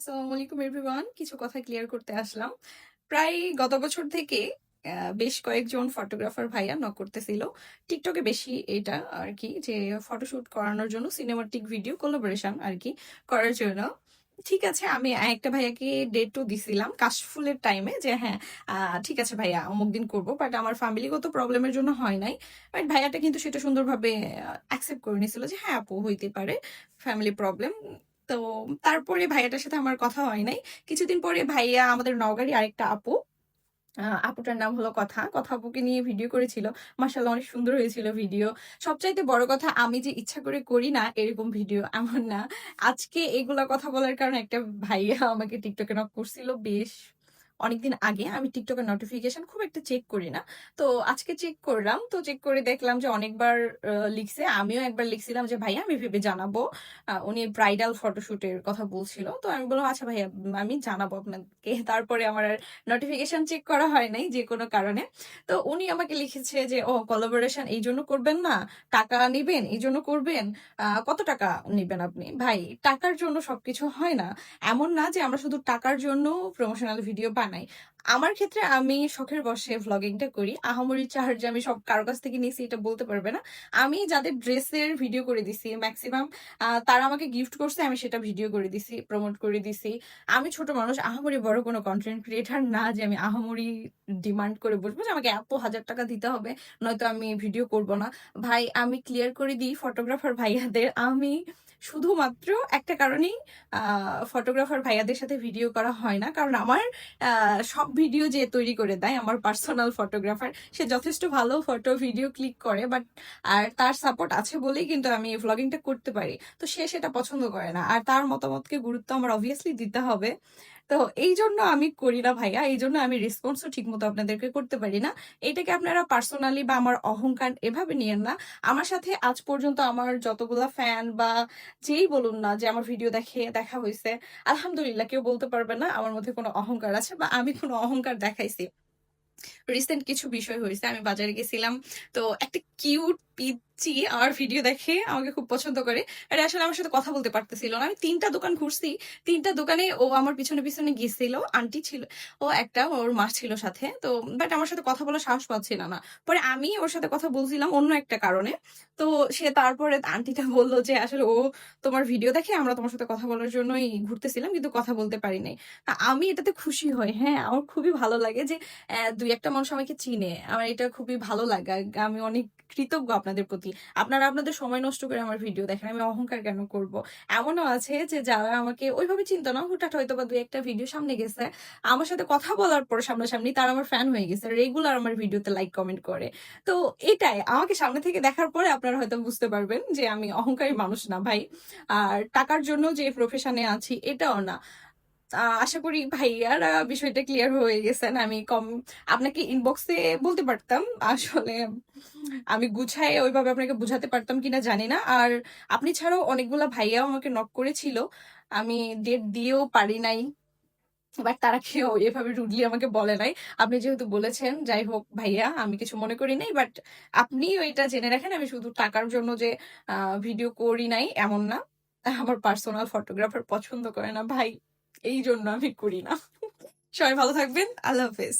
আসসালামু আলাইকুম এভরিওয়ান। কিছু কথা ক্লিয়ার করতে আসলাম। প্রায় গত বছর থেকে বেশ কয়েকজন ফটোগ্রাফার ভাইয়া নক করতেছিল। টিকটকে বেশি এটা আরকি যে ফটোশুট করানোর জন্য সিনেমাটিক ভিডিও কোলাবোরেশন আরকি করার জন্য। ঠিক আছে, আমি একটা ভাইয়াকে ডেটও দিছিলাম কাশফুলের টাইমে যে হ্যাঁ, ঠিক আছে ভাইয়া অমুক দিন করব। বাট আমার ফ্যামিলিগত প্রবলেমের জন্য হয় নাই। বাট ভাইয়াটা কিন্তু সেটা সুন্দরভাবে অ্যাকসেপ্ট করে নিয়েছিল যে হ্যাঁ আপু, হইতে পারে, ফ্যামিলি প্রবলেম। তো তারপরে ভাইয়াটার সাথে আমার কথা হয় নাই। কিছুদিন পরে ভাইয়া আমাদের নওগাঁরই আরেকটা আপু, আপুটার নাম হলো কথা। কথা আপুকে নিয়ে ভিডিও করেছিল। মাশাআল্লাহ অনেক সুন্দর হয়েছিল ভিডিও। সবচাইতে বড় কথা, আমি যে ইচ্ছা করে করি না এরকম ভিডিও এমন না। আজকে এগুলা কথা বলার কারণে একটা ভাইয়া আমাকে টিকটকে নক করছিল বেশ অনেকদিন আগে। আমি টিকটকের নোটিফিকেশন খুব একটা চেক করি না। তো আজকে চেক করলাম। তো চেক করে দেখলাম যে অনেকবার লিখছে। আমিও একবার লিখছিলাম যে ভাইয়া আমি ভেবে জানাবো। উনি ব্রাইডাল ফটোশুটের কথা বলছিল। তো আমি বললাম আচ্ছা ভাইয়া, আমি জানাবো আপনাকে। তারপরে আমার নোটিফিকেশন চেক করা হয় নাই যে কোনো কারণে। তো উনি আমাকে লিখেছে যে ও কোলাবোরেশন এই জন্য করবেন না, টাকা নিবেন এই জন্য করবেন, কত টাকা নিবেন আপনি? ভাই, টাকার জন্য সবকিছু হয় না। এমন না যে আমরা শুধু টাকার জন্য প্রমোশনাল ভিডিও বানাই। আমার ক্ষেত্রে আমি শখের বশে ভ্লগিংটা করি। আহামরি চার্জ আমি সব কারো কাছ থেকে নিয়েছি এটা বলতে পারবে না। আমি যাদের ড্রেসের ভিডিও করে দিছি ম্যাক্সিমাম, তারা আমাকে গিফট করছে, আমি সেটা ভিডিও করে দিছি, প্রমোট করে দিছি। আমি ছোট মানুষ, আহামরি বড় কোনো কন্টেন্ট ক্রিয়েটার না যে আমি আহামরি ডিমান্ড করে বসবো যে আমাকে এত হাজার টাকা দিতে হবে নয়তো আমি ভিডিও করব না। ভাই, আমি ক্লিয়ার করে দিই ফটোগ্রাফার ভাইয়াদের, আমি শুধুমাত্র একটা কারণেই ফটোগ্রাফার ভাইয়াদের সাথে ভিডিও করা হয় না, কারণ আমার সব ভিডিও যে তৈরি করে দেয় আমার পার্সোনাল ফটোগ্রাফার, সে যথেষ্ট ভালো ফটো ভিডিও ক্লিক করে, বাট আর তার সাপোর্ট আছে বলেই কিন্তু আমি ভ্লগিংটা করতে পারি। তো সে সেটা পছন্দ করে না, আর তার মতামতকে গুরুত্ব আমার অবভিয়াসলি দিতে হবে। তো এই জন্য আমি করি না ভাইয়া, এই জন্য আমি রেসপন্সও ঠিক মতো আপনাদেরকে করতে পারি না। এটাকে আপনারা পার্সোনালি বা আমার অহংকার এভাবে নিয়েন না। আমার সাথে আজ পর্যন্ত আমার যতগুলা ফ্যান বা যেই বলুন না যে আমার ভিডিও দেখা হয়েছে, আলহামদুলিল্লাহ কেউ বলতে পারবে না আমার মধ্যে কোনো অহংকার আছে বা আমি কোনো অহংকার দেখাইছি। রিসেন্ট কিছু বিষয় হয়েছে, আমি বাজারে গেছিলাম। তো একটা কিউট পিচ্চি আমার ভিডিও দেখে আমাকে খুব পছন্দ করে। আর আসলে আমার সাথে কথা বলতে পারতেছিল না। আমি ৩টা দোকান ঘুরছি। ৩টা দোকানে ও আমার পিছনে পিছনে গেছিল। আন্টি ছিল, ও একটা, ওর মা ছিল সাথে। তো বাট আমার সাথে কথা বলার সাহস পাচ্ছিল না। পরে আমি ওর সাথে কথা বলছিলাম অন্য একটা কারণে। তো সে তারপরে আন্টিটা বলল যে আসলে ও তোমার ভিডিও দেখে আমরা তোমার সাথে কথা বলার জন্যই ঘুরতেছিলাম, কিন্তু কথা বলতে পারি নাই। আমি এটাতে খুশি হই। হ্যাঁ, আমার খুবই ভালো লাগে যে ২-১টা মানুষ আমাকে চিনে। আমার এটা খুবই ভালো লাগে। আমি অনেক কৃতজ্ঞ আপনাদের প্রতি। আপনারা আপনাদের সময় নষ্ট করে আমার ভিডিও দেখেন। আমি অহংকার কেন করব? এমনও আছে যে যারা আমাকে ওইভাবে চিনতো না, হুটহাট হয়তোবা ২-১টা ভিডিও সামনে গেছে। আমার সাথে কথা বলার পর সামনাসামনি তারা আমার ফ্যান হয়ে গেছে। রেগুলার আমার ভিডিওতে লাইক কমেন্ট করে। তো এটাই আমাকে সামনে থেকে দেখার পরে আপনারা হয়তো বুঝতে পারবেন যে আমি অহংকারী মানুষ না ভাই। আর টাকার জন্য যে প্রফেশনে আছি এটাও না। আশা করি ভাইয়ারা বিষয়টা ক্লিয়ার হয়ে গেছেন। আমি আপনাকে ইনবক্সে বলতে পারতাম। আসলে আমি গুছায় ওইভাবে আপনাকে বুঝাতে পারতাম কিনা জানি না। আর আপনি ছাড়াও অনেকগুলা ভাইয়াও আমাকে নক করেছিল। আমি ডেট দিয়েও পারি নাই। বাট তারা কেউ এভাবে রুডলি আমাকে বলে নাই। আপনি যেহেতু বলেছেন, যাই হোক ভাইয়া, আমি কিছু মনে করি নাই। বাট আপনিও এটা জেনে রাখেন আমি শুধু টাকার জন্য যে ভিডিও করি নাই এমন না। আমার পার্সোনাল ফটোগ্রাফার পছন্দ করে না ভাই, এই জন্য আমি করি না। সবাই ভালো থাকবেন। আল্লাহ হাফেজ।